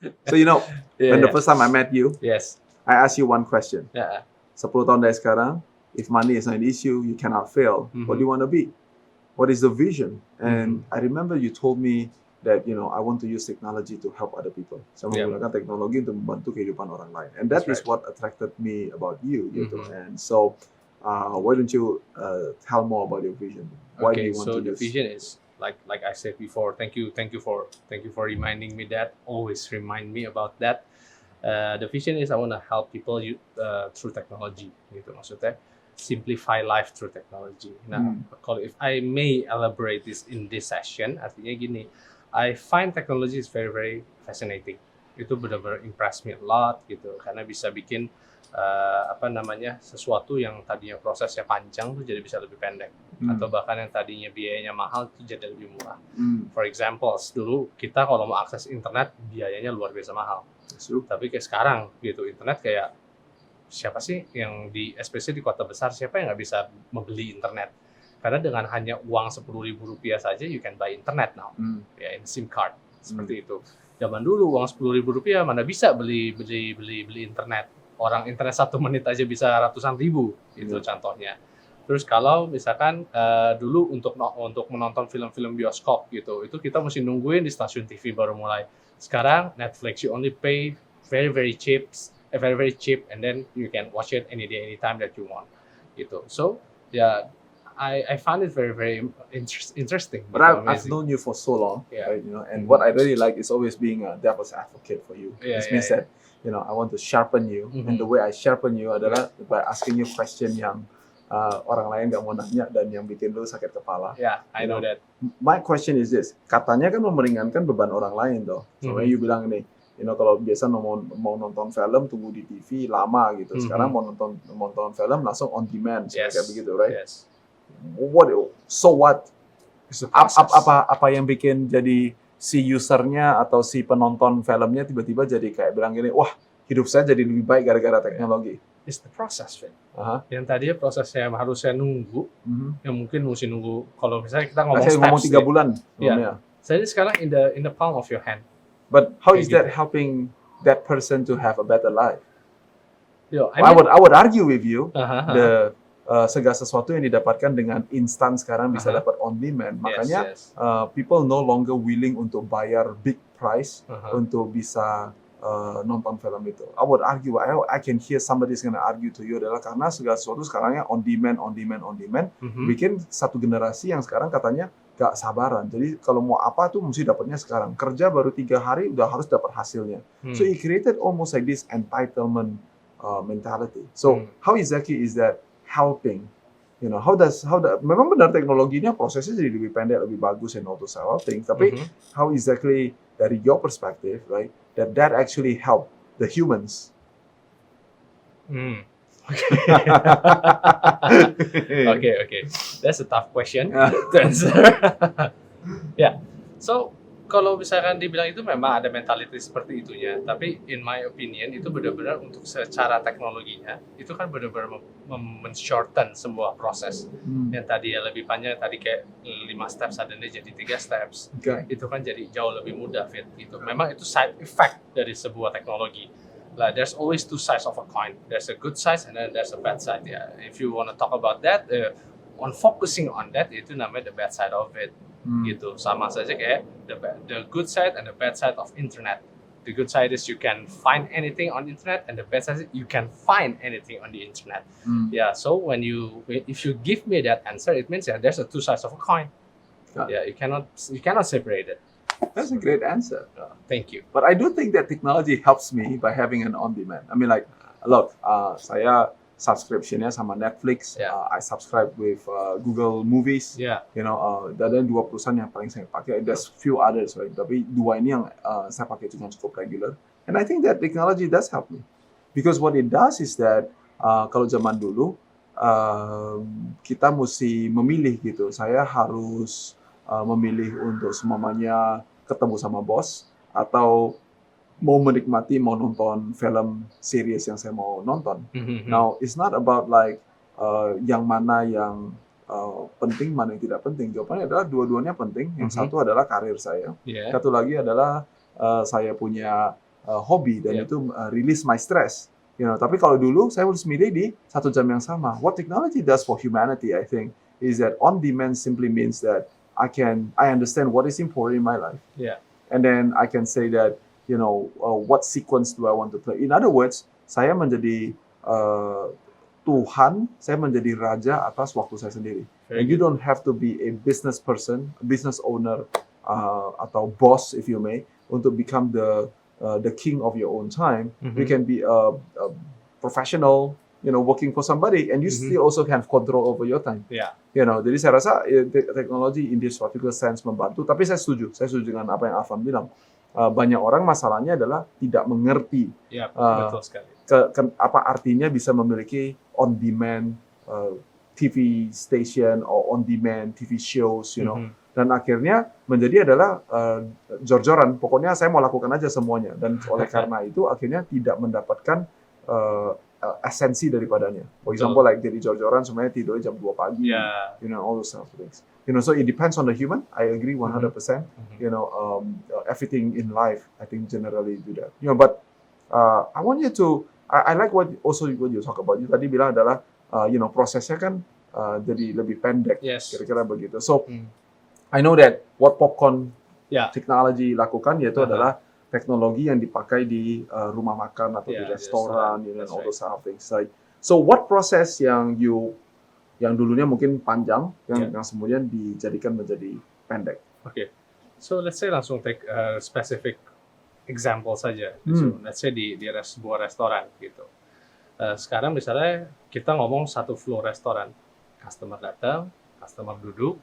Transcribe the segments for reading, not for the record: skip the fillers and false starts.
So Yeah, when the yeah. first time I met you, Yes. I asked you one question. Yeah. 10 tahun dari sekarang, if money is not an issue, you cannot fail. What do you want to be? What is the vision? And I remember you told me that I want to use technology to help other people. Saya Yeah. menggunakan teknologi untuk membantu kehidupan orang lain. And that That's is right. what attracted me about you. Gitu. And so, why don't you tell more about your vision? Why do Okay, you want so to the use? vision is like I said before. Thank you for reminding me that. Always remind me about that. The vision is I want to help people through technology. Gitu maksudnya simplify life through technology. Nah, kalau if I may elaborate this in this session, artinya gini, I find technology is very very fascinating. Itu benar-benar impress me a lot gitu, karena bisa bikin sesuatu yang tadinya prosesnya panjang tuh jadi bisa lebih pendek, atau bahkan yang tadinya biayanya mahal tuh jadi lebih murah. For example, dulu kita kalau mau akses internet biayanya luar biasa mahal. Tapi kayak sekarang gitu, internet kayak siapa sih yang especially di kota besar, siapa yang nggak bisa membeli internet? Karena dengan hanya uang Rp10.000 saja you can buy internet now, ya, in SIM card seperti itu. Zaman dulu uang Rp10.000 mana bisa beli internet. Orang internet 1 menit aja bisa ratusan ribu, itu contohnya. Terus kalau misalkan dulu untuk menonton film-film bioskop gitu, itu kita mesti nungguin di stasiun TV baru mulai. Sekarang Netflix you only pay very very cheap, and then you can watch it any day, anytime that you want, gitu. So yeah, I found it very very interesting. But gitu, I've known you for so long, Yeah. right? And what I really like is always being a devil's advocate for you. Yeah, This means that I want to sharpen you, and the way I sharpen you adalah by asking you question yang orang lain nggak mau nanya dan yang bikin lu sakit kepala. Yeah, I know that. My question is this, katanya kan memeringankan beban orang lain toh. So you bilang ini, kalau biasa mau nonton film tunggu di TV lama gitu. Sekarang mau nonton film langsung on demand, kayak begitu, right? Yes. So what? Apa yang bikin jadi si usernya atau si penonton filmnya tiba-tiba jadi kayak bilang gini, wah hidup saya jadi lebih baik gara-gara teknologi. It's the process, Vin. Yang tadinya prosesnya harusnya nunggu, yang mungkin mesti nunggu. Kalau misalnya kita ngomong saya steps, ngomong 3 bulan. Jadi sekarang in the palm of your hand. But how is that helping that person to have a better life? I would argue with you segala sesuatu yang didapatkan dengan instan sekarang bisa dapat on demand. Makanya people no longer willing untuk bayar big price untuk bisa nonton film itu. I would argue, I can hear somebody's gonna argue to you adalah karena segala sesuatu sekarangnya on demand, bikin satu generasi yang sekarang katanya gak sabaran. Jadi kalau mau apa tuh mesti dapatnya sekarang. Kerja baru 3 hari udah harus dapat hasilnya. So it created almost like this entitlement mentality. So how exactly is that helping? Memang benar teknologinya prosesnya jadi lebih pendek, lebih bagus and all those things. Tapi how exactly dari your perspective, right, that actually help the humans? Okay. That's a tough question to answer. Yeah. So kalau misalkan dibilang itu memang ada mentality seperti itunya, tapi in my opinion itu benar-benar untuk secara teknologinya itu kan benar-benar men-shorten sebuah proses yang tadi lebih panjang, tadi kayak 5 steps adanya jadi 3 steps. Itu kan jadi jauh lebih mudah, Fit. Gitu. Memang itu side effect dari sebuah teknologi. There's always 2 sides of a coin. There's a good side and then there's a bad side. Yeah. If you want to talk about that, on focusing on that itu namanya the bad side of it. Gitu, sama saja kayak the good side and the bad side of internet. The good side is you can find anything on the internet, and the bad side is you can find anything on the internet. Yeah, so if you give me that answer, it means there's a 2 sides of a coin. Yeah, you cannot separate it. That's a great answer. Thank you. But I do think that technology helps me by having an on-demand. I mean, like, look, saya subscription-nya sama Netflix, I subscribe with Google Movies, dan 2 perusahaan yang paling saya pakai. There's few others, right? Tapi 2 ini yang saya pakai dengan cukup regular. And I think that technology does help me. Because what it does is that, kalau zaman dulu, kita mesti memilih gitu. Saya harus memilih untuk semuanya ketemu sama bos, atau mau menikmati, mau nonton film series yang saya mau nonton. Now, it's not about like yang mana yang penting, mana yang tidak penting. Jawabannya adalah dua-duanya penting. Yang satu adalah karir saya. Satu lagi adalah saya punya hobi dan itu release my stress. Tapi kalau dulu saya harus milih di 1 jam yang sama. What technology does for humanity, I think, is that on demand simply means that I understand what is important in my life. Yeah. And then I can say that, what sequence do I want to play? In other words, saya menjadi Tuhan, saya menjadi raja atas waktu saya sendiri. And you don't have to be a business person, a business owner, atau boss, if you may, untuk become the king of your own time. You can be a professional, working for somebody, and you still also have control over your time. Yeah. Jadi saya rasa teknologi in this particular sense membantu. Tapi saya setuju dengan apa yang Afan bilang. Banyak orang masalahnya adalah tidak mengerti betul sekali. Apa artinya bisa memiliki on-demand TV station or on-demand TV shows, Dan akhirnya menjadi adalah jor-joran. Pokoknya saya mau lakukan aja semuanya. Dan oleh karena itu akhirnya tidak mendapatkan esensi daripadanya. For example, like jadi jor-joran semuanya tidur jam 2 pagi. All those stuff things. So it depends on the human. I agree 100%. Everything in life, I think generally do that. But I want you to, I like what you talk about. You tadi bilang adalah, prosesnya kan jadi lebih pendek. Yes. Kira-kira begitu. So I know that what Popcorn technology lakukan yaitu adalah teknologi yang dipakai di rumah makan atau di restoran, and all those kind of things. So what process yang dulunya mungkin panjang, yang kemudian dijadikan menjadi pendek? Okay. So let's say langsung take a specific example saja. So let's say di sebuah restoran gitu. Sekarang misalnya kita ngomong satu floor restoran, customer datang, customer duduk,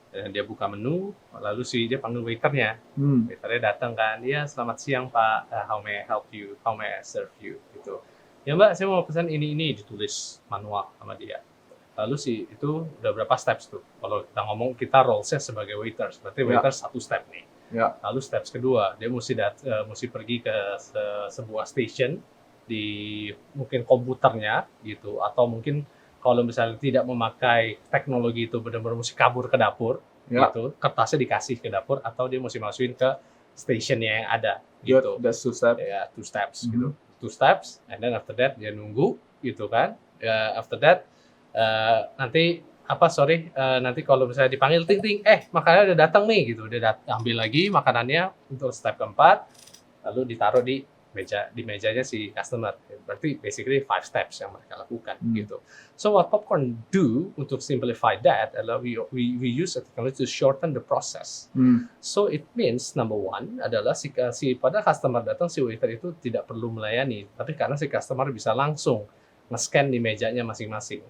dan dia buka menu, lalu dia panggil waiternya. Waiternya datang kan, selamat siang Pak, how may I help you, how may I serve you, gitu. Ya Mbak, saya mau pesan ini, ditulis manual sama dia. Lalu itu udah berapa steps tuh? Kalau kita roles-nya sebagai waiters, berarti waiters satu step nih. Lalu steps kedua, dia mesti pergi ke sebuah station di mungkin komputernya gitu, atau mungkin kalau misalnya tidak memakai teknologi itu benar-benar mesti kabur ke dapur gitu, kertasnya dikasih ke dapur, atau dia mesti masukin ke stationnya yang ada gitu. That's 2 steps. Two steps gitu. 2 steps, and then after that dia nunggu gitu kan. After that nanti kalau misalnya dipanggil ting, makanannya udah datang nih gitu, dia ambil lagi makanannya untuk step keempat, lalu ditaruh di mejanya si customer. Berarti basically 5 steps yang mereka lakukan gitu. So what Popcorn do untuk simplify that adalah we use a technology to shorten the process. So it means number 1 adalah pada customer datang, si waiter itu tidak perlu melayani, tapi karena si customer bisa langsung nge-scan di mejanya masing-masing.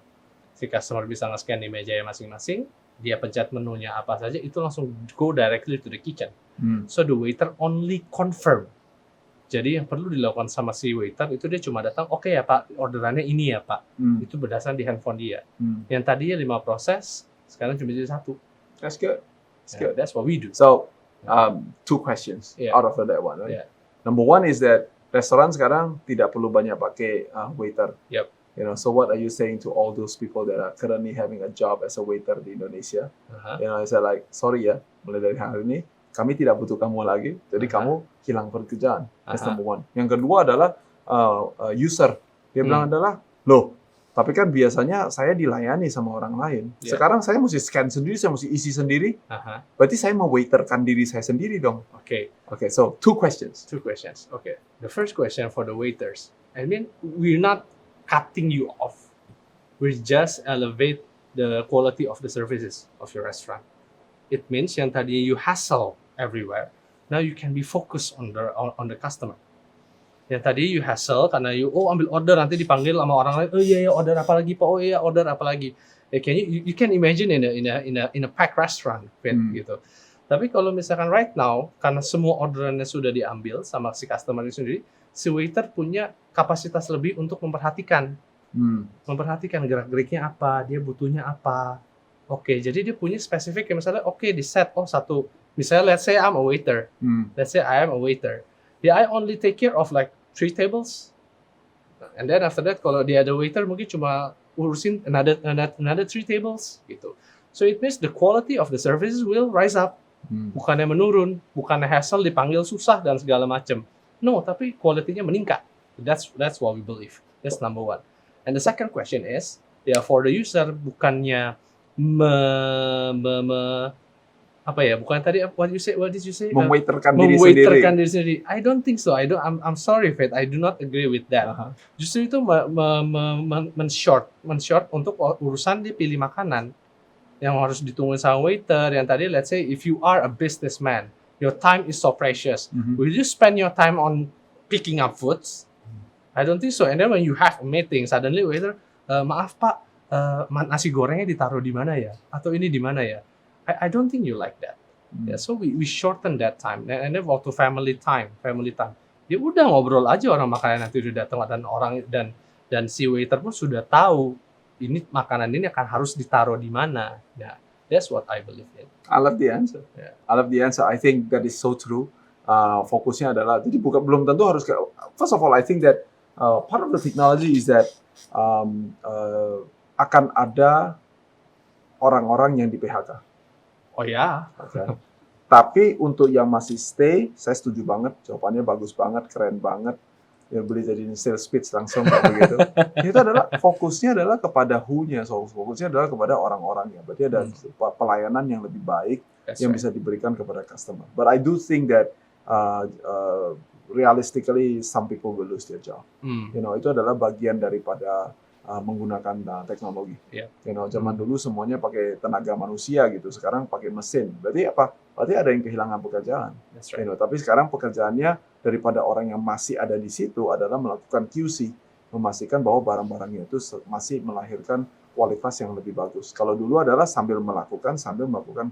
Si customer bisa nge-scan di mejanya masing-masing, dia pencet menunya apa saja, itu langsung go directly to the kitchen. So the waiter only confirm. Jadi yang perlu dilakukan sama si waiter itu dia cuma datang, oke ya Pak, orderannya ini ya Pak. Itu berdasarkan di handphone dia. Yang tadinya 5 proses, sekarang cuma jadi 1. That's good. That's what we do. So 2 questions out of that one. Right? Number 1 is that restoran sekarang tidak perlu banyak pakai waiter. Yep. So what are you saying to all those people that are currently having a job as a waiter di Indonesia? I say like, sorry ya, mulai dari hari ini kami tidak butuh kamu lagi, jadi kamu hilang pekerjaan. That's number 1. Yang kedua adalah user. Dia bilang adalah, loh, tapi kan biasanya saya dilayani sama orang lain. Sekarang saya mesti scan sendiri, saya mesti isi sendiri. Berarti saya mau waiterkan diri saya sendiri dong. Okay, so 2 questions. Okay. The first question for the waiters. I mean, we're not cutting you off. We just elevate the quality of the services of your restaurant. It means yang tadi you hassle everywhere, now you can be focused on the customer. Yang tadi you hassle karena ambil order, nanti dipanggil sama orang lain, order apa lagi Pak, order apa lagi. You can imagine in a packed restaurant gitu. Tapi kalau misalkan right now, karena semua orderannya sudah diambil sama si customer itu sendiri, si waiter punya kapasitas lebih untuk memperhatikan gerak-geriknya apa, dia butuhnya apa. Oke, jadi dia punya spesifik misalnya di set satu. Misalnya let's say I'm a waiter. Let's say I am a waiter. I only take care of like 3 tables. And then after that kalau dia ada waiter mungkin cuma urusin another 3 tables gitu. So it means the quality of the services will rise up. Bukannya menurun, bukannya hassle dipanggil susah dan segala macam. No, tapi quality-nya meningkat. That's what we believe. That's number one. And the second question is, ya for the user bukannya apa ya? Bukan tadi what did you say? Mewaiterkan diri sendiri. Mewaiterkan diri sendiri. I don't think so. I'm sorry, Faith. I do not agree with that. Justru itu men-short untuk urusan dia pilih makanan yang harus ditunggu sama waiter. Yang tadi, let's say, if you are a businessman, your time is so precious. Will you spend your time on picking up foods? I don't think so. And then when you have a meeting, suddenly waiter, maaf Pak, nasi gorengnya ditaruh di mana ya? Atau ini di mana ya? I don't think you like that. Yeah, so we shorten that time. And then waktu family time. Ya udah ngobrol aja orang makanan nanti udah datang dan si waiter pun sudah tahu ini makanan ini akan harus ditaruh di mana. Yeah, that's what I believe in. I love the answer. Yeah. I love the answer. I think that is so true. Fokusnya adalah jadi belum tentu harus first of all I think that part of the technology is that akan ada orang-orang yang di PHK. Oh ya. Okay. Tapi untuk yang masih stay, saya setuju banget. Jawabannya bagus banget, keren banget. Ya boleh jadi sales pitch langsung begitu. Itu adalah fokusnya adalah kepada who-nya, so fokusnya adalah kepada orang-orangnya. Berarti ada pelayanan yang lebih baik yang bisa diberikan kepada customer. But I do think that realistically some people will lose their job. You know, itu adalah bagian daripada menggunakan teknologi. Yeah. You know, zaman dulu semuanya pakai tenaga manusia gitu, sekarang pakai mesin. Berarti apa? Berarti ada yang kehilangan pekerjaan. That's right. You know, tapi sekarang pekerjaannya daripada orang yang masih ada di situ adalah melakukan QC, memastikan bahwa barang-barangnya itu masih melahirkan kualitas yang lebih bagus. Kalau dulu adalah sambil melakukan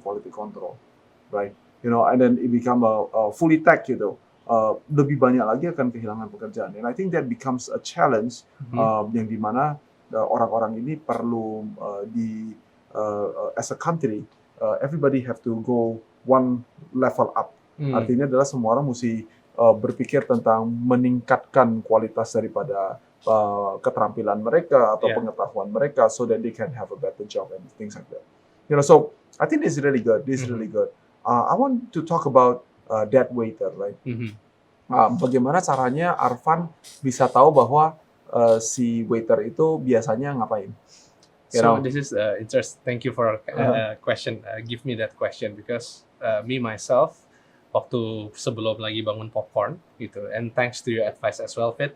quality control, right? You know, and then it become a fully tech gitu. Lebih banyak lagi akan kehilangan pekerjaan. And I think that becomes a challenge yang dimana orang-orang ini perlu as a country, everybody have to go one level up. Artinya adalah semua orang mesti berpikir tentang meningkatkan kualitas daripada keterampilan mereka atau pengetahuan mereka, so that they can have a better job and things like that. You know, so I think this is really good. Really good. I want to talk about that waiter, right? Bagaimana caranya Arfan bisa tahu bahwa si waiter itu biasanya ngapain? So this is interesting. Thank you for question. Give me that question because me myself waktu sebelum lagi bangun popcorn gitu, and thanks to your advice as well, Fit.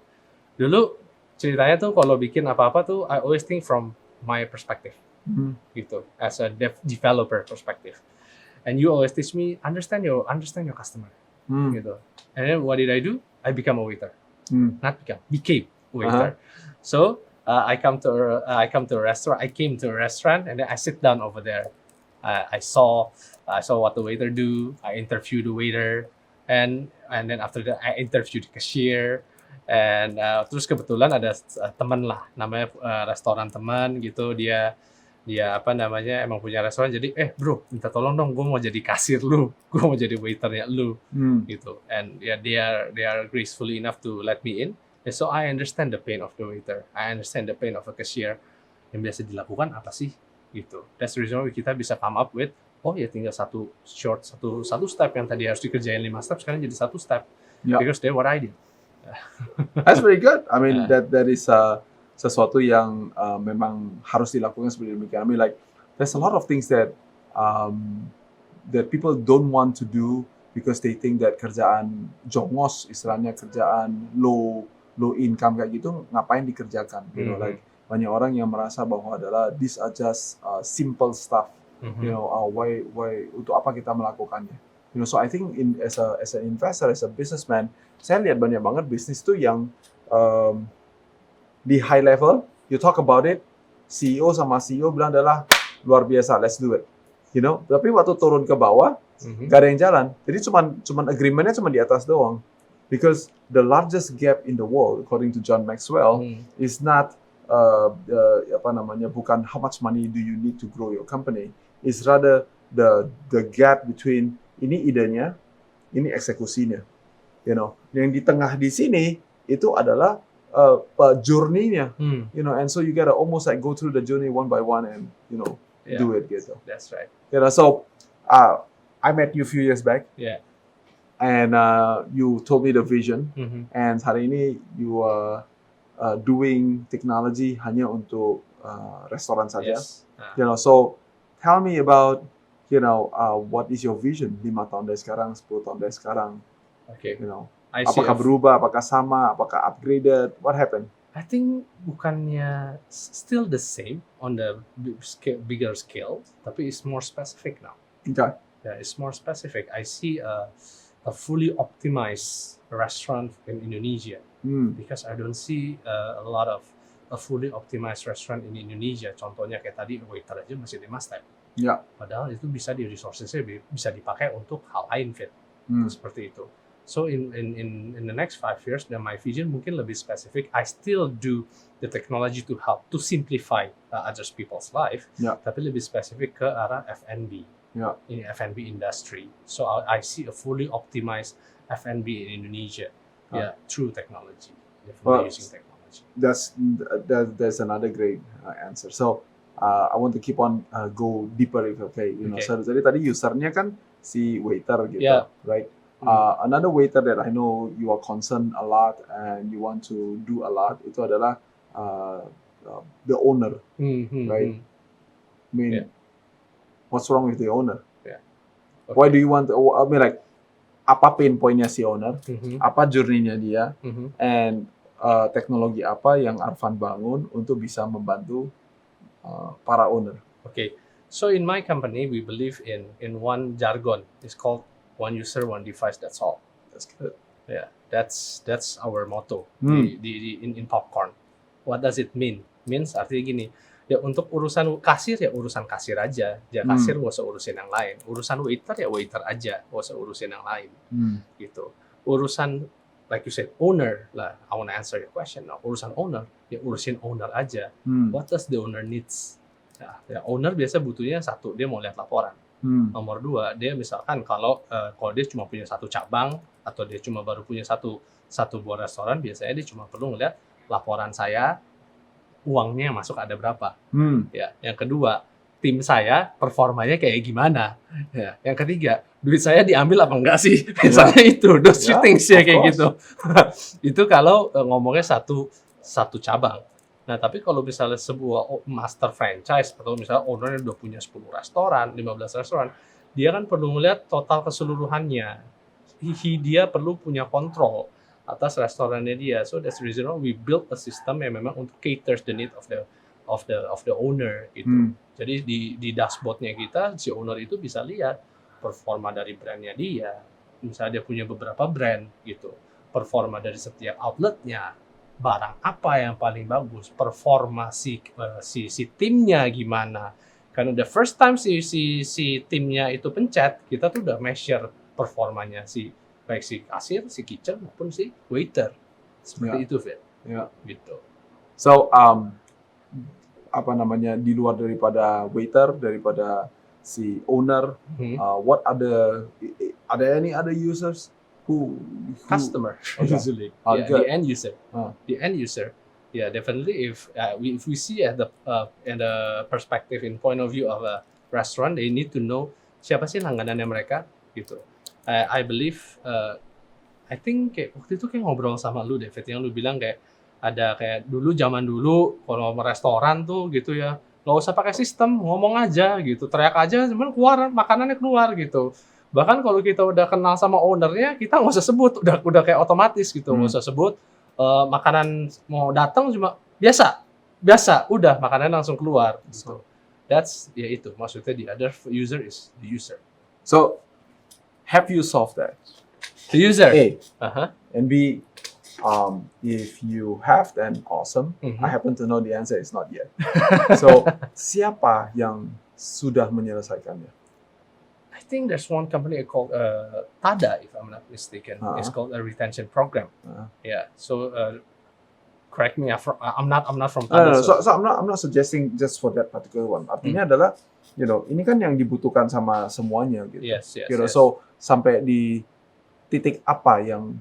Dulu ceritanya tuh kalau bikin apa-apa tuh I always think from my perspective, gitu, as a developer perspective. And you always teach me understand your customer, gitu. And then what did I do? I became a waiter, became a waiter. So I came to a restaurant. I came to a restaurant and then I sit down over there. I saw what the waiter do. I interviewed the waiter, and then after that I interviewed the cashier. And terus kebetulan ada teman lah, namanya restoran teman gitu. Dia apa namanya emang punya restoran. Jadi bro, minta tolong dong, gue mau jadi kasir lu, gue mau jadi waiternya lu, gitu. And they are gracefully enough to let me in. And so I understand the pain of the waiter. I understand the pain of a cashier. Yang biasa dilakukan apa sih? Gitu. That's the reason why kita bisa come up with, oh ya tinggal satu step yang tadi harus dikerjain 5 step, sekarang jadi 1 step. Because that's what I did. That's very good. I mean that is sesuatu yang memang harus dilakukan seperti demikian. I mean like there's a lot of things that people don't want to do because they think that kerjaan jongos, istilahnya kerjaan low income kayak gitu ngapain dikerjakan. You know, like banyak orang yang merasa bahwa adalah these are just simple stuff. You know, why untuk apa kita melakukannya? You know, so I think as an investor, as a businessman, saya lihat banyak banget bisnis tuh yang di high level, you talk about it, CEO sama CEO bilang adalah luar biasa, let's do it. You know, tapi waktu turun ke bawah, gak ada yang jalan. Jadi cuman agreementnya cuma di atas doang. Because the largest gap in the world, according to John Maxwell, is not bukan how much money do you need to grow your company, is rather the gap between ini idenya, ini eksekusinya. You know, yang di tengah di sini itu adalah journey-nya. You know, and so you gotta almost like go through the journey one by one and do it gitu. That's right. You know, so I met you a few years back. Yeah. and you told me the vision, and hari ini you are doing technology hanya untuk restoran saja. Yes. So tell me about what is your vision 5 tahun dari sekarang, 10 tahun dari sekarang? Okay. Apakah berubah, apakah sama, apakah upgraded? What happened? I think bukannya still the same on the bigger scale, tapi it's more specific now. Okay. Yeah, it's more specific. I see a fully optimized restaurant in Indonesia because I don't see a lot of a fully optimized restaurant in Indonesia. Contohnya kayak tadi waiter aja masih 5 step. Yeah. Padahal itu bisa di resourcesnya bisa dipakai untuk hal lain fit. Seperti itu. So in the next 5 years, then my vision mungkin lebih spesifik. I still do the technology to help to simplify other people's life, tapi lebih spesifik ke arah F&B, in F&B industry. So I see a fully optimized F&B in Indonesia, through technology, using technology. That's another great answer. So I want to keep on go deeper if okay. So jadi tadi usernya kan si waiter gitu, right? Another waiter that I know you are concerned a lot and you want to do a lot itu adalah the owner, right? I mean, what's wrong with the owner? Okay. Why do you want? I mean, like, apa pain point-nya si owner? Apa journey-nya dia? And teknologi apa yang Arfan bangun untuk bisa membantu para owner? Okay, so in my company we believe in one jargon. It's called one user, one device. That's all. That's good. Yeah, that's our motto in Popcorn. What does it mean? Means artinya gini. Ya untuk urusan kasir ya urusan kasir aja. Ya kasir nggak usah urusin yang lain. Urusan waiter ya waiter aja. Nggak usah urusin yang lain. Gitu. Urusan like you said owner lah. I want to answer your question now. Urusan owner ya urusin owner aja. What does the owner needs? Ya owner biasa butuhnya satu, dia mau lihat laporan. Nomor 2, dia misalkan kalau dia cuma punya satu cabang atau dia cuma baru punya satu buah restoran, biasanya dia cuma perlu ngeliat laporan saya, uangnya yang masuk ada berapa. Ya, yang kedua, tim saya performanya kayak gimana. Ya, yang ketiga, duit saya diambil apa enggak sih? Misalnya itu, those things ya kayak gitu. Itu kalau ngomongnya satu cabang. Nah, tapi kalau misalnya sebuah master franchise, atau misalnya ownernya udah punya 10 restoran, 15 restoran, dia kan perlu melihat total keseluruhannya. Dia perlu punya kontrol atas restorannya dia. So that's the reason why we build a system yang memang untuk caters the need of the owner gitu. Jadi di dashboardnya kita, si owner itu bisa lihat performa dari brandnya dia. Misalnya dia punya beberapa brand gitu. Performa dari setiap outletnya. Barang apa yang paling bagus, performa si timnya gimana. Karena the first time si timnya itu pencet, kita tuh udah measure performanya baik si kasir, si kitchen maupun si waiter. Seperti itu, Fit. Gitu. So apa namanya, di luar daripada waiter, daripada si owner, what other any other users? Customer usually, the end user. The end user, definitely. If we see at the perspective in point of view of a restaurant, they need to know siapa sih langganannya mereka, gitu. I believe, I think kayak waktu itu kayak ngobrol sama lu, David, yang lu bilang kayak ada kayak zaman dulu kalau mau restoran tuh gitu ya, nggak usah pakai sistem, ngomong aja gitu, teriak aja, cuman keluar makanannya keluar gitu. Bahkan kalau kita udah kenal sama ownernya, kita nggak usah sebut, udah kayak otomatis gitu, nggak usah sebut makanan mau datang cuma biasa, udah makanannya langsung keluar. So that's itu maksudnya the other user is the user. So have you solved that? The user. A. And B. If you have, then awesome. I happen to know the answer is not yet. So siapa yang sudah menyelesaikannya? I think there's one company called Tada, if I'm not mistaken. It's called a retention program. Yeah. So correct me. I'm not from Tada. No. So I'm not suggesting just for that particular one. Artinya adalah, ini kan yang dibutuhkan sama semuanya gitu. Yes. So sampai di titik apa yang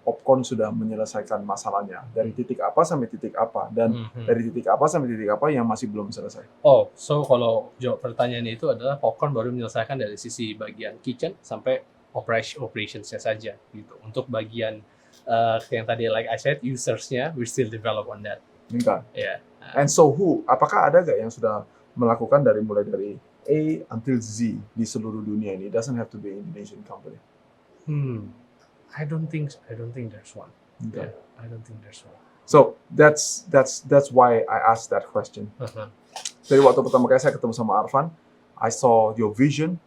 Popcorn sudah menyelesaikan masalahnya, dari titik apa sampai titik apa, dan dari titik apa sampai titik apa yang masih belum selesai. So kalau jawab pertanyaan itu adalah Popcorn baru menyelesaikan dari sisi bagian kitchen sampai operationsnya saja gitu. Untuk bagian yang tadi like I said usersnya we still develop on that. Okay. Yeah. And so apakah ada gak yang sudah melakukan mulai dari A until Z di seluruh dunia ini? It doesn't have to be an Indonesian company. I don't think there's one. Okay. Yeah, I don't think there's one. So that's why I asked that question. Jadi waktu pertama kali saya ketemu sama Arfan, I saw your vision,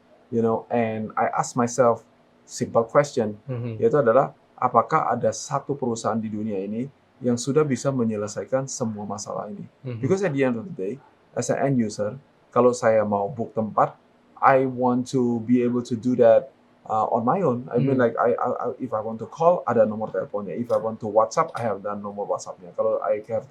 and I asked myself simple question, yaitu adalah apakah ada satu perusahaan di dunia ini yang sudah bisa menyelesaikan semua masalah ini? Because at the end of the day, as an end user, kalau saya mau book tempat, I want to be able to do that on my own. I mean, like, if I want to call, ada nomor teleponnya. If I want to WhatsApp, I have dan nomor WhatsApp-nya. Kalau I have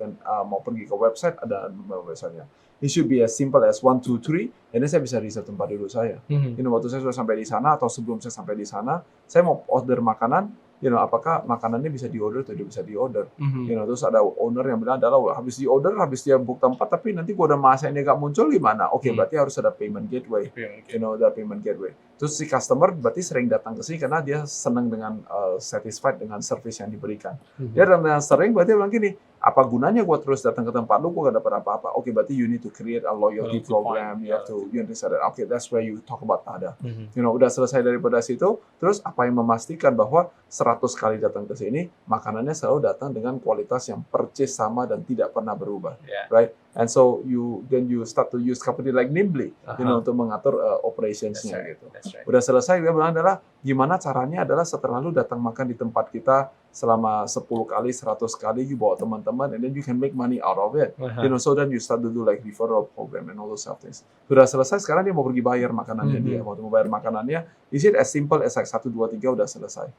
mau pergi ke website, ada nomor website-nya. It should be as simple as 1, 2, 3, and then saya bisa riset tempat duduk saya. Waktu saya sudah sampai di sana atau sebelum saya sampai di sana, saya mau order makanan, apakah makanannya bisa diorder atau tidak bisa diorder. Terus ada owner yang bilang adalah habis dia book tempat, tapi nanti gua udah masain dia nggak muncul gimana? Oke, berarti harus ada payment gateway. Ada payment gateway. Terus si customer berarti sering datang ke sini karena dia senang dengan satisfied dengan service yang diberikan. Dia dengan sering berarti bilang gini, apa gunanya gua terus datang ke tempat lu, gua gak dapat apa-apa? Oke, berarti you need to create a loyalty program. You have to say that. Okay, that's where you talk about TADA. Udah selesai daripada situ, terus apa yang memastikan bahwa 100 kali datang ke sini, makanannya selalu datang dengan kualitas yang persis sama dan tidak pernah berubah, right? And so you start to use company like Nimbly, untuk mengatur operations-nya gitu. Right. Udah selesai, dia bilang adalah gimana caranya adalah setelah lu datang makan di tempat kita selama 10 kali, 100 kali, you bawa teman-teman, and then you can make money out of it. So then you start to do like referral program and all those stuff things. Udah selesai, sekarang dia mau pergi bayar makanannya dia. Waktu mau bayar makanannya, is it as simple as like 1, 2, 3 udah selesai.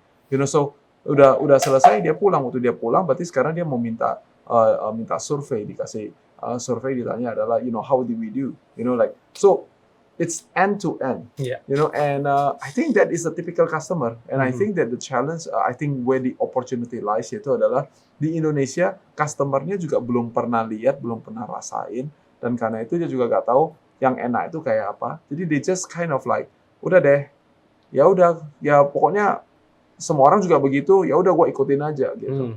So udah selesai, dia pulang. Waktu dia pulang, berarti sekarang dia mau minta survei, dikasih survei, ditanya adalah, how do we do? So it's end to end, and I think that is a typical customer, and I think that the challenge, I think where the opportunity lies itu adalah di Indonesia, customernya juga belum pernah lihat, belum pernah rasain, dan karena itu dia juga nggak tahu yang enak itu kayak apa. Jadi they just kind of like, udah deh, ya pokoknya semua orang juga begitu, ya udah gue ikutin aja gitu.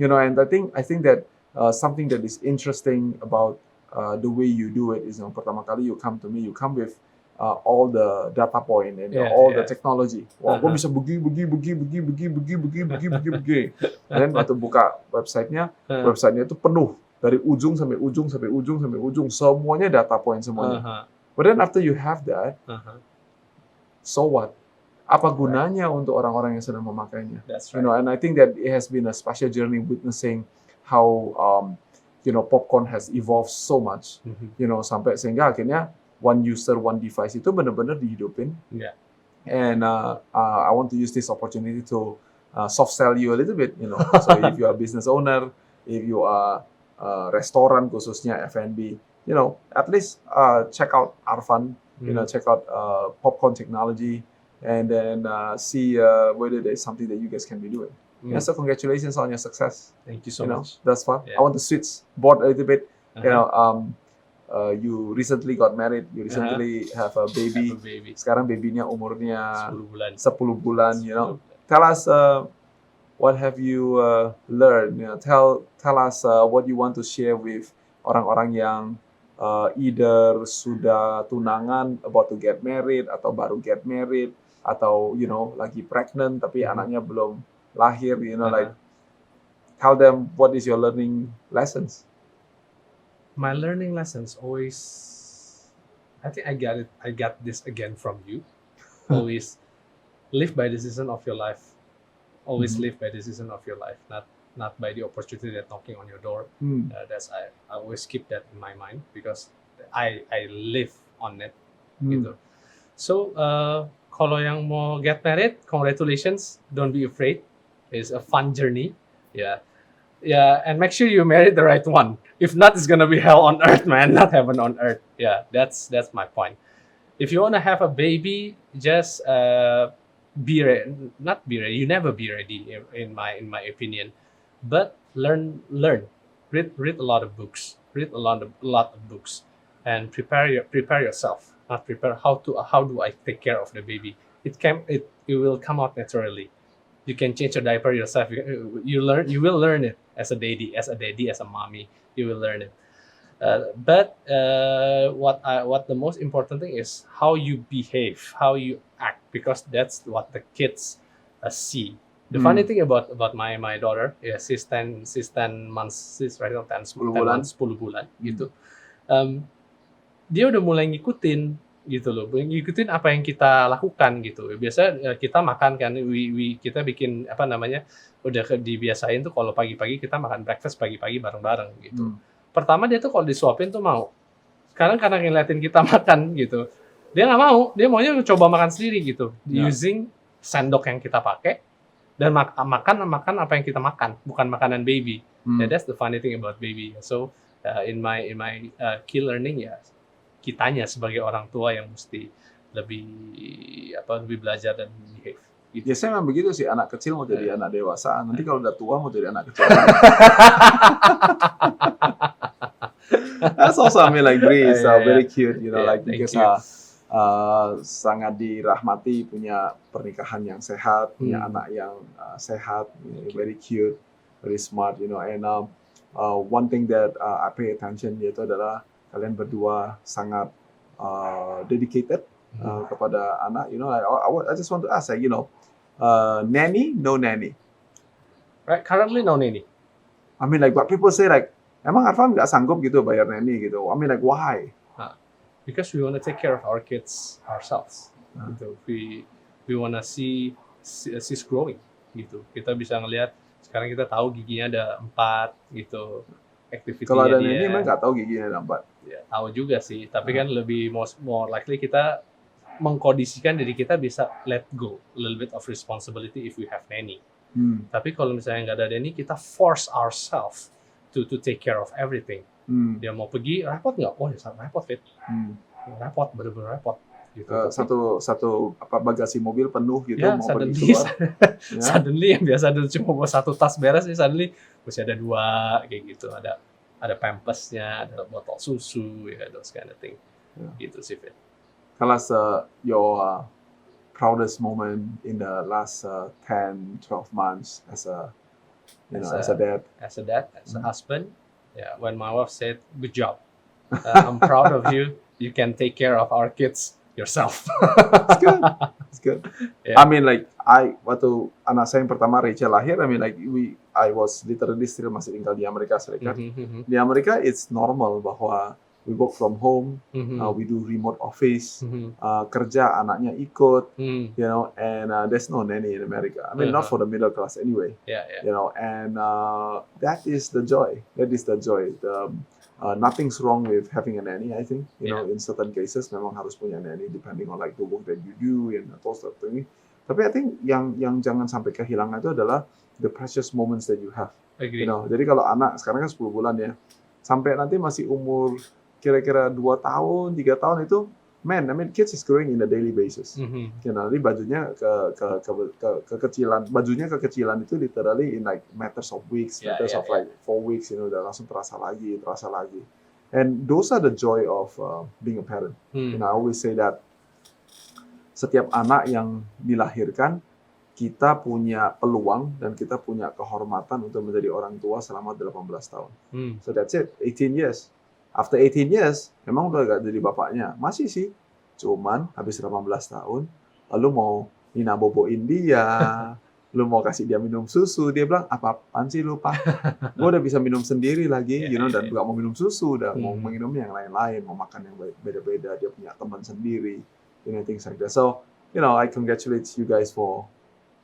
And I think that something that is interesting about the way you do it is, pertama kali you come to me, you come with all the data point and all the technology. Wah, gue bisa begini. And then waktu buka websitenya itu penuh dari ujung sampai ujung, semuanya data point semuanya. But then after you have that, so what? Apa gunanya untuk orang-orang yang sedang memakainya? That's right. And I think that it has been a special journey witnessing how Popcorn has evolved so much, sampai sehingga akhirnya one user, one device itu benar-benar dihidupin. And I want to use this opportunity to soft sell you a little bit, So if you are a business owner, if you are restoran khususnya F&B, at least check out Arfan, check out Popcorn Technology, and then see whether there is something that you guys can be doing. So congratulations on your success. Thank you so much. That's fun. Yeah. I want to switch board a little bit. You recently got married. You recently have a baby. Sekarang babynya umurnya 10 bulan. Tell us what have you learned. Tell us what you want to share with orang-orang yang either sudah tunangan, about to get married, atau baru get married, atau lagi pregnant tapi anaknya belum lahir, like tell them what is your learning lessons. My learning lessons always, I think I got this again from you. Always live by the season of your life. Always live by the season of your life, not by the opportunity that knocking on your door. That's I always keep that in my mind because I live on it. Gitu. So kalau yang mau get married, congratulations. Don't be afraid. It's a fun journey. Yeah, and make sure you marry the right one. If not, it's gonna be hell on earth, man. Not heaven on earth. Yeah, that's my point. If you wanna have a baby, just be ready. Not be ready. You never be ready, in my opinion. But learn. Read a lot of books. Read a lot of books, and prepare yourself. Not prepare how do I take care of the baby. it will come out naturally. You can change your diaper yourself. You will learn it as a daddy, as a mommy. You will learn it. But what the most important thing is how you behave, how you act, because that's what the kids see. The funny thing about my daughter, ya she's 10 months, she's right now 10 months, 10 bulan gitu. Dia udah mulai ngikutin gitu loh, ngikutin apa yang kita lakukan gitu. Biasa kita makan kan, kita bikin apa namanya, udah dibiasain tuh kalau pagi-pagi kita makan breakfast pagi-pagi bareng-bareng gitu. Pertama dia tuh kalau disuapin tuh mau. Sekarang karena ngeliatin kita makan gitu, dia nggak mau, dia maunya coba makan sendiri gitu, using sendok yang kita pakai dan makan apa yang kita makan, bukan makanan baby. That's the funny thing about baby. So in my key learning ya, kitanya sebagai orang tua yang mesti lebih belajar dan behave. Gitu. Ya saya memang begitu sih, anak kecil mau jadi anak dewasa, nanti kalau udah tua mau jadi anak kecil. That's also, I mean, like Breeze, very cute, you know, like because sangat dirahmati, punya pernikahan yang sehat, punya anak yang sehat, very cute, very smart, you know. And one thing that I pay attention yaitu adalah kalian berdua sangat dedicated kepada anak, you know. Like, I just want to ask, like, you know, nanny, no nanny. Right, currently no nanny. I mean, like, what people say, like, emang Arfan nggak sanggup gitu bayar nanny gitu. I mean, like, why? Because we want to take care of our kids ourselves. Gitu. We want to see she's growing gitu. Kita bisa ngelihat sekarang kita tahu giginya ada 4 gitu. Kalau ada nanny emang nggak tahu giginya ada 4. Ya, tahu juga sih, tapi kan lebih more likely kita mengkondisikan diri kita bisa let go a little bit of responsibility if we have nanny. Tapi kalau misalnya nggak ada nanny, kita force ourselves to take care of everything. Dia mau pergi, repot nggak? Oh ya repot, Fit. Repot, bener-bener repot. Gitu. Satu bagasi mobil penuh gitu, ya, mau suddenly, pergi keluar. Suddenly yang biasa dulu cuma bawa 1 tas beres, suddenly masih ada 2 kayak gitu. Ada pampasnya, ada botol susu, ya, those kind of thing. Gitu sih, Fit. Tell us your proudest moment in the last 10, 12 months as a dad. As a dad, as a husband. Yeah, when my wife said, "Good job, I'm proud of you. You can take care of our kids yourself." It's good. It's good. Yeah. I mean, like waktu anak saya yang pertama Rachel lahir, I mean, like I was literally still masih tinggal di Amerika Serikat. Di Amerika it's normal bahwa we work from home, we do remote office, kerja anaknya ikut, you know, and there's no nanny in America. I mean, not for the middle class anyway. You know, and that is the joy. That is the joy. Nothing's wrong with having a nanny. I think, you know, in certain cases memang harus punya nanny depending on like the work that you do and all stuff ini. Tapi I think yang jangan sampai kehilangan itu adalah the precious moments that you have. Agree. You know, jadi kalau anak sekarang kan 10 bulan ya, sampai nanti masih umur kira-kira 2 tahun, 3 tahun itu, man, I mean kids is growing in a daily basis. You know, nanti bajunya kekecilan, itu literally in like matters of weeks, matters of like 4 weeks, you know, udah langsung terasa lagi. And those are the joy of being a parent. You know, I always say that setiap anak yang dilahirkan, kita punya peluang dan kita punya kehormatan untuk menjadi orang tua selama 18 tahun. So that's it, 18 years. After 18 years, memang udah gak jadi bapaknya. Masih sih, cuman habis 18 tahun, lu mau Nina boboin dia, lu mau kasih dia minum susu, dia bilang, apaan sih lu, Pak? Gue udah bisa minum sendiri lagi, you know, dan gak mau minum susu, udah mau minum yang lain-lain, mau makan yang beda-beda, dia punya teman sendiri, you know, things like that. So, you know, I congratulate you guys for,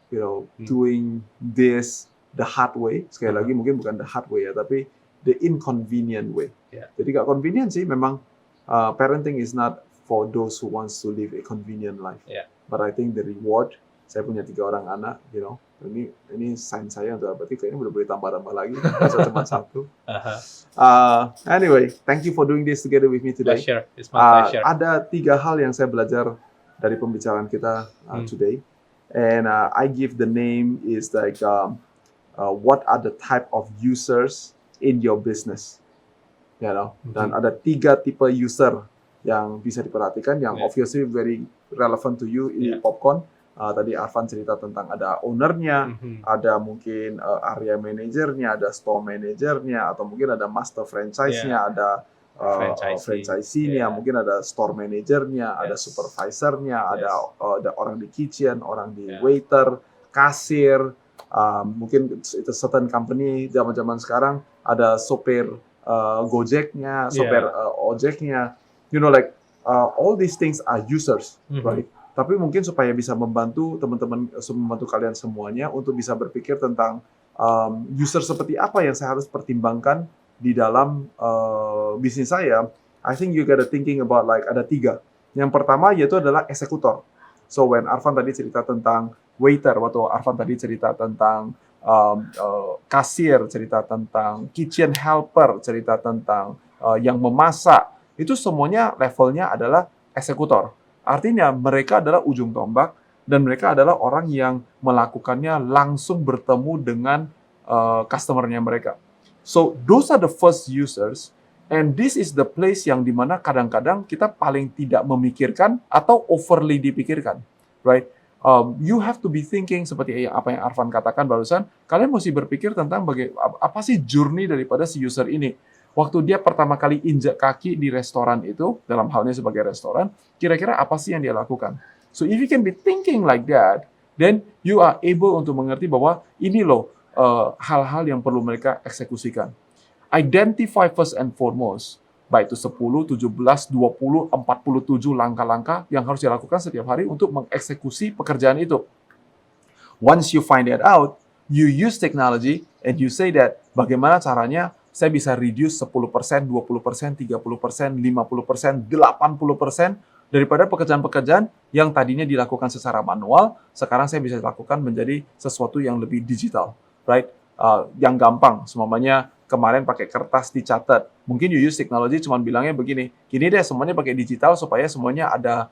you know, doing this the hard way. Sekali lagi, mungkin bukan the hard way ya, tapi the inconvenient way. Jadi gak convenient sih, memang parenting is not for those who wants to live a convenient life. But I think the reward, saya punya 3 orang anak, you know, ini sign saya untuk berarti kayaknya udah boleh tambah-tambah lagi, masa cuma 1. Anyway, thank you for doing this together with me today. Pleasure. It's my pleasure. Ada 3 hal yang saya belajar dari pembicaraan kita today, and I give the name is like what are the type of users in your business, you know, dan ada 3 tipe user yang bisa diperhatikan, yang obviously very relevant to you ini Popcorn. Tadi Arfan cerita tentang ada ownernya, ada mungkin area manajernya, ada store manajernya, atau mungkin ada master franchise-nya, ada franchisee-nya, mungkin ada store manajernya, ada supervisornya, ada orang di kitchen, orang di waiter, kasir, mungkin itu certain company zaman sekarang ada sopir Gojeknya, sopir ojeknya, you know, like all these things are users, right? Tapi mungkin supaya bisa membantu teman-teman, membantu kalian semuanya untuk bisa berpikir tentang user seperti apa yang saya harus pertimbangkan di dalam bisnis saya. I think you gotta thinking about like ada 3. Yang pertama yaitu adalah eksekutor. So when Arfan tadi cerita tentang waiter, waktu Arfan tadi cerita tentang kasir, cerita tentang kitchen helper, cerita tentang yang memasak, itu semuanya levelnya adalah eksekutor. Artinya mereka adalah ujung tombak dan mereka adalah orang yang melakukannya langsung bertemu dengan customer-nya mereka. So those are the first users, and this is the place yang dimana kadang-kadang kita paling tidak memikirkan atau overly dipikirkan, right? You have to be thinking seperti apa yang Arfan katakan barusan. Kalian mesti berpikir tentang apa sih journey daripada si user ini. Waktu dia pertama kali injak kaki di restoran itu, dalam halnya sebagai restoran, kira-kira apa sih yang dia lakukan? So if you can be thinking like that, then you are able untuk mengerti bahwa ini loh hal-hal yang perlu mereka eksekusikan. Identify first and foremost, baik itu 10, 17, 20, 47 langkah-langkah yang harus dilakukan setiap hari untuk mengeksekusi pekerjaan itu. Once you find that out, you use technology and you say that bagaimana caranya saya bisa reduce 10%, 20%, 30%, 50%, 80% daripada pekerjaan-pekerjaan yang tadinya dilakukan secara manual, sekarang saya bisa lakukan menjadi sesuatu yang lebih digital. Right? Yang gampang, semuanya kemarin pakai kertas dicatat. Mungkin you use technology cuman bilangnya begini, gini deh semuanya pakai digital supaya semuanya ada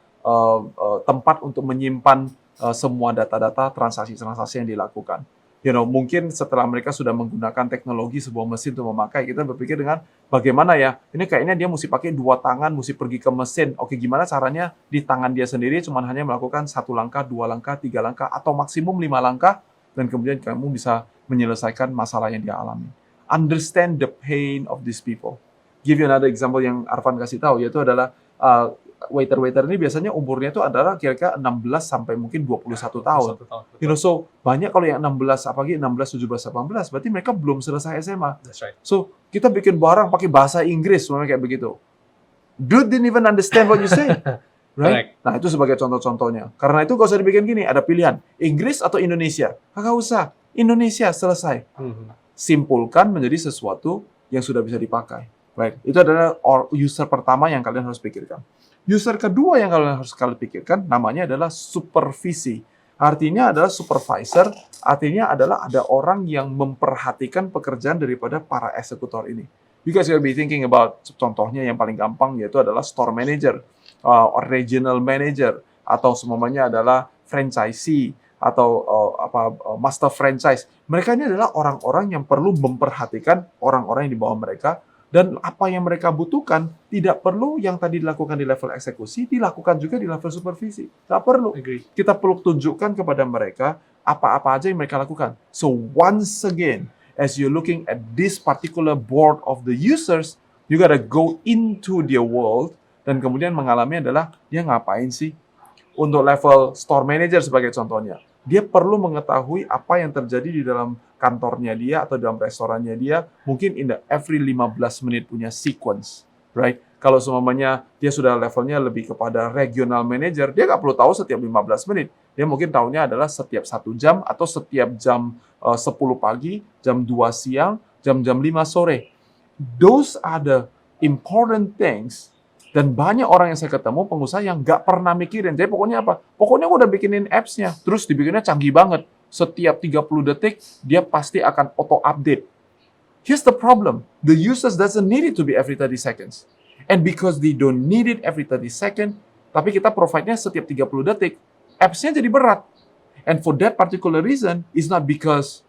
tempat untuk menyimpan semua data-data transaksi-transaksi yang dilakukan. You know, mungkin setelah mereka sudah menggunakan teknologi sebuah mesin untuk memakai, kita berpikir dengan bagaimana ya, ini kayaknya dia mesti pakai 2 tangan, mesti pergi ke mesin. Oke, gimana caranya di tangan dia sendiri cuman hanya melakukan 1 langkah, 2 langkah, 3 langkah, atau maksimum 5 langkah, dan kemudian kamu bisa menyelesaikan masalah yang dia alami. Understand the pain of these people. Give you another example yang Arfan kasih tahu, yaitu adalah waiter-waiter ini biasanya umurnya itu adalah kira-kira 16 sampai mungkin 21 tahun. You know, so banyak kalau yang 16, apalagi 16, 17, 18, berarti mereka belum selesai SMA. That's right. So kita bikin barang pakai bahasa Inggris, semuanya kayak begitu. Dude didn't even understand what you say. Right? Nah, itu sebagai contoh-contohnya. Karena itu gak usah dibikin gini, ada pilihan. Inggris atau Indonesia? Kagak usah. Indonesia, selesai. Simpulkan menjadi sesuatu yang sudah bisa dipakai. Right? Itu adalah user pertama yang kalian harus pikirkan. User kedua yang kalian harus pikirkan, namanya adalah supervisi. Artinya adalah supervisor, artinya adalah ada orang yang memperhatikan pekerjaan daripada para eksekutor ini. You guys will be thinking about, contohnya yang paling gampang yaitu adalah store manager, regional manager, atau semuanya adalah franchisee, atau master franchise. Mereka ini adalah orang-orang yang perlu memperhatikan orang-orang yang di bawah mereka, dan apa yang mereka butuhkan tidak perlu yang tadi dilakukan di level eksekusi, dilakukan juga di level supervisi. Tidak perlu. Kita perlu tunjukkan kepada mereka apa-apa aja yang mereka lakukan. So once again, as you're looking at this particular board of the users, you gotta go into their world, dan kemudian mengalami adalah, dia ngapain sih? Untuk level store manager sebagai contohnya, dia perlu mengetahui apa yang terjadi di dalam kantornya dia atau dalam restorannya dia, mungkin every 15 menit punya sequence, right? Kalau semuanya dia sudah levelnya lebih kepada regional manager, dia nggak perlu tahu setiap 15 menit. Dia mungkin tahunya adalah setiap 1 jam atau setiap jam 10 pagi, jam 2 siang, jam 5 sore. Those are the important things. Dan banyak orang yang saya ketemu, pengusaha yang nggak pernah mikirin. Jadi pokoknya apa? Pokoknya udah bikinin apps-nya, terus dibikinnya canggih banget. Setiap 30 detik, dia pasti akan auto-update. Here's the problem. The users doesn't need it to be every 30 seconds. And because they don't need it every 30 seconds, tapi kita provide-nya setiap 30 detik, apps-nya jadi berat. And for that particular reason, it's not because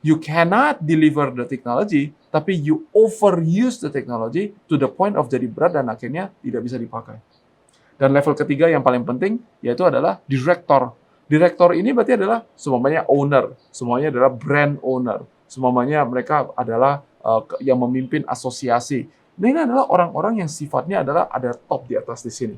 you cannot deliver the technology, tapi you overuse the technology to the point of jadi berat dan akhirnya tidak bisa dipakai. Dan level ketiga yang paling penting yaitu adalah director. Direktur ini berarti adalah semuanya owner, semuanya adalah brand owner, semuanya mereka adalah yang memimpin asosiasi. Nah, ini adalah orang-orang yang sifatnya adalah ada top di atas di sini.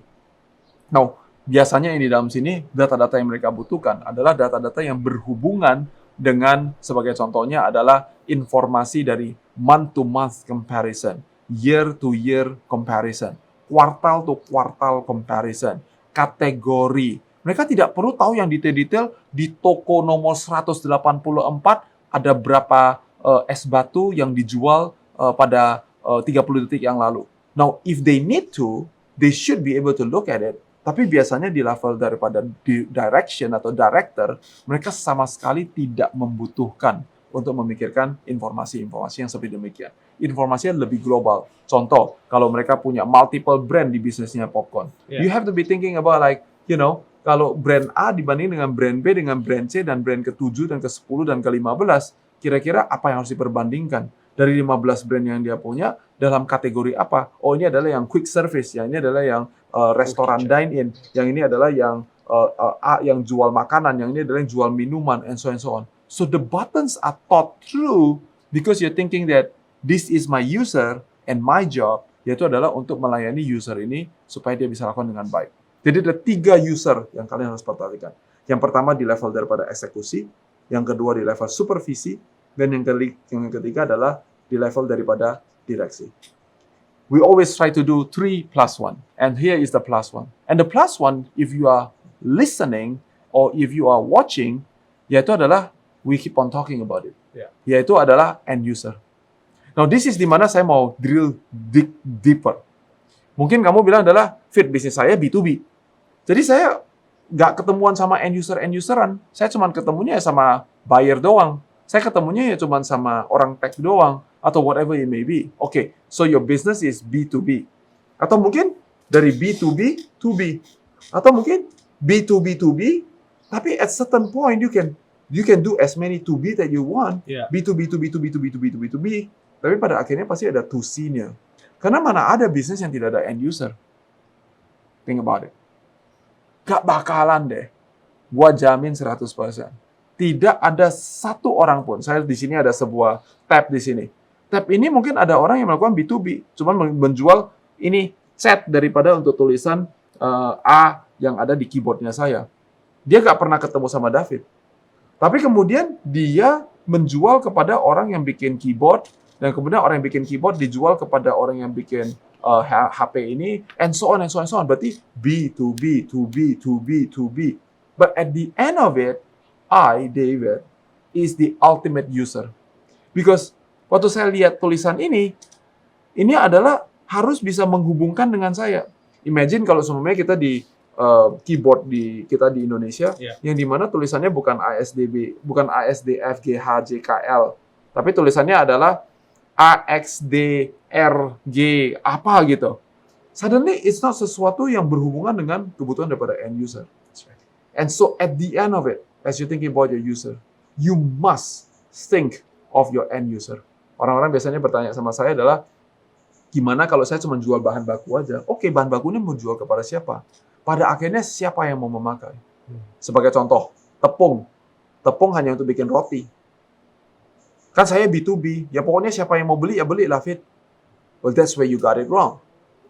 Nah, biasanya ini dalam sini data-data yang mereka butuhkan adalah data-data yang berhubungan dengan sebagai contohnya adalah informasi dari month-to-month comparison, year-to-year comparison, quartal-to-quartal comparison, kategori. Mereka tidak perlu tahu yang detail-detail di toko nomor 184 ada berapa es batu yang dijual pada 30 detik yang lalu. Now, if they need to, they should be able to look at it. Tapi biasanya di level daripada direction atau director, mereka sama sekali tidak membutuhkan untuk memikirkan informasi-informasi yang seperti demikian. Informasinya lebih global. Contoh, kalau mereka punya multiple brand di bisnisnya popcorn, you have to be thinking about like, kalau brand A dibanding dengan brand B, dengan brand C, dan brand ke-7, dan ke-10, dan ke-15, kira-kira apa yang harus diperbandingkan? Dari 15 brand yang dia punya, dalam kategori apa? Oh, ini adalah yang quick service, yang ini adalah yang restoran dine-in, yang ini adalah yang yang jual makanan, yang ini adalah yang jual minuman, and so on. So the buttons are thought through because you're thinking that this is my user and my job, yaitu adalah untuk melayani user ini supaya dia bisa lakukan dengan baik. Jadi ada 3 user yang kalian harus perhatikan. Yang pertama di level daripada eksekusi, yang kedua di level supervisi, dan yang ketiga adalah di level daripada direksi. We always try to do 3+1, and here is the +1. And the +1, if you are listening or if you are watching, yaitu adalah we keep on talking about it. Yaitu adalah end user. Now this is di mana saya mau drill deeper. Mungkin kamu bilang adalah fit bisnis saya B2B. Jadi saya nggak ketemuan sama end-useran. Saya cuma ketemunya sama buyer doang. Saya ketemunya ya cuma sama orang tech doang. Atau whatever it may be. Okay, so your business is B2B. Atau mungkin dari B2B to B. Atau mungkin B2B to B, tapi at certain point you can do as many to B that you want. B2B to B to B to B to B to B to B. Tapi pada akhirnya pasti ada to C-nya. Karena mana ada bisnis yang tidak ada end user. Think about it. Gak bakalan deh. Gua jamin 100%. Tidak ada satu orang pun. Saya di sini ada sebuah tab di sini. Tab ini mungkin ada orang yang melakukan B2B. Cuman menjual ini set daripada untuk tulisan A yang ada di keyboardnya saya. Dia gak pernah ketemu sama David. Tapi kemudian dia menjual kepada orang yang bikin keyboard. Dan kemudian orang yang bikin keyboard dijual kepada orang yang bikin HP ini, and so on, and so on, and so on. Berarti B to B, to B, to B, to B. But at the end of it, David, is the ultimate user. Because waktu saya lihat tulisan ini adalah harus bisa menghubungkan dengan saya. Imagine kalau semuanya kita di keyboard kita di Indonesia, yang dimana tulisannya bukan ASDB, bukan ASDFGHJKL, tapi tulisannya adalah AXDRG apa gitu. Suddenly it's not sesuatu yang berhubungan dengan kebutuhan daripada end user. And so at the end of it, as you thinking about your user, you must think of your end user. Orang-orang biasanya bertanya sama saya adalah, gimana kalau saya cuma jual bahan baku aja? Oke, bahan bakunya mau jual kepada siapa? Pada akhirnya siapa yang mau memakai? Sebagai contoh, tepung. Tepung hanya untuk bikin roti. Kan saya B2B, ya pokoknya siapa yang mau beli, ya belilah, Fit. Well, that's where you got it wrong.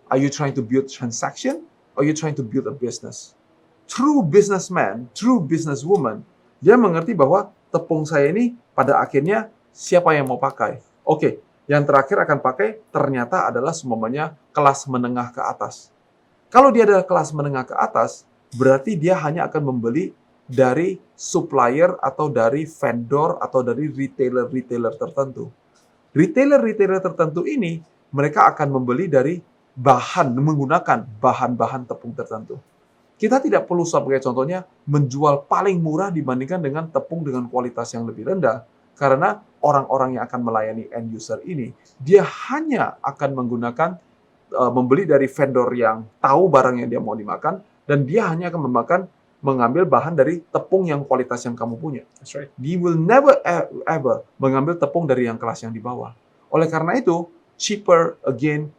Are you trying to build transaction, or are you trying to build a business? True businessman, true businesswoman, dia mengerti bahwa tepung saya ini pada akhirnya siapa yang mau pakai. Oke, yang terakhir akan pakai ternyata adalah semuanya kelas menengah ke atas. Kalau dia adalah kelas menengah ke atas, berarti dia hanya akan membeli dari supplier atau dari vendor atau dari retailer tertentu. Retailer tertentu ini mereka akan membeli dari menggunakan bahan-bahan tepung tertentu. Kita tidak perlu sebagai contohnya menjual paling murah dibandingkan dengan tepung dengan kualitas yang lebih rendah, karena orang-orang yang akan melayani end user ini, dia hanya akan menggunakan membeli dari vendor yang tahu barang yang dia mau dimakan, dan dia hanya akan mengambil bahan dari tepung yang kualitas yang kamu punya. That's right. He will never ever mengambil tepung dari yang kelas yang di bawah. Oleh karena itu, cheaper again,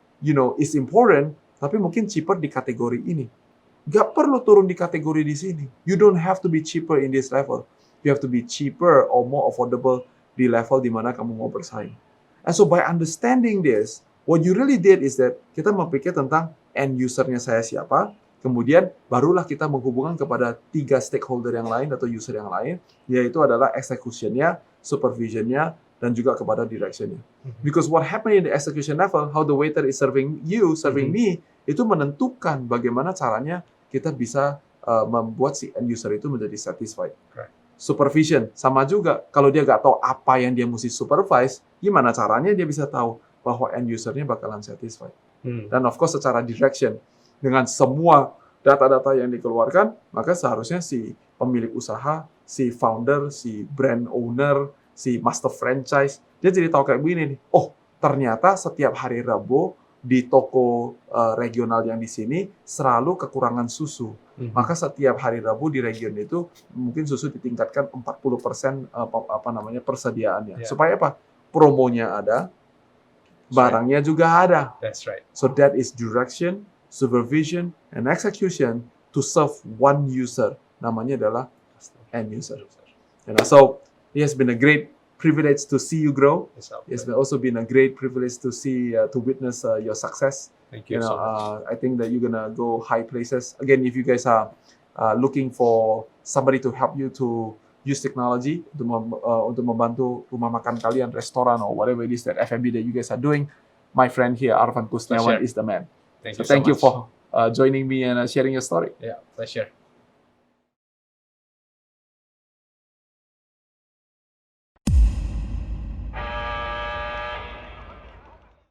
is important, tapi mungkin cheaper di kategori ini. Gak perlu turun di kategori di sini. You don't have to be cheaper in this level. You have to be cheaper or more affordable di level di mana kamu mau bersaing. And so by understanding this, what you really did is that kita memikir tentang end user-nya saya siapa, kemudian barulah kita menghubungkan kepada 3 stakeholder yang lain atau user yang lain, yaitu adalah execution-nya, supervision-nya, dan juga kepada direction-nya. Because what happened in the execution level, how the waiter is serving you, serving me, itu menentukan bagaimana caranya kita bisa membuat si end user itu menjadi satisfied. Right. Supervision, sama juga. Kalau dia nggak tahu apa yang dia mesti supervise, gimana caranya dia bisa tahu bahwa end user-nya bakalan satisfied. Dan of course secara direction, dengan semua data-data yang dikeluarkan, maka seharusnya si pemilik usaha, si founder, si brand owner, si master franchise, dia jadi tahu kayak begini nih, oh ternyata setiap hari Rabu di toko regional yang di sini selalu kekurangan susu. Maka setiap hari Rabu di region itu mungkin susu ditingkatkan 40% persediaannya. Supaya apa? Promonya ada, barangnya juga ada. That's right. So that is direction, supervision, and execution to serve one user. Namanya adalah end user. And so it has been a great privilege to see you grow. It's also been a great privilege to see, to witness your success. Thank you so much. I think that you're gonna go high places. Again, if you guys are looking for somebody to help you to use technology untuk membantu rumah makan kalian, restoran, or whatever it is that F&B that you guys are doing, my friend here, Arvan Kusniawan, is the man. Thank So you thank so you much. for joining me and sharing your story. Yeah, pleasure.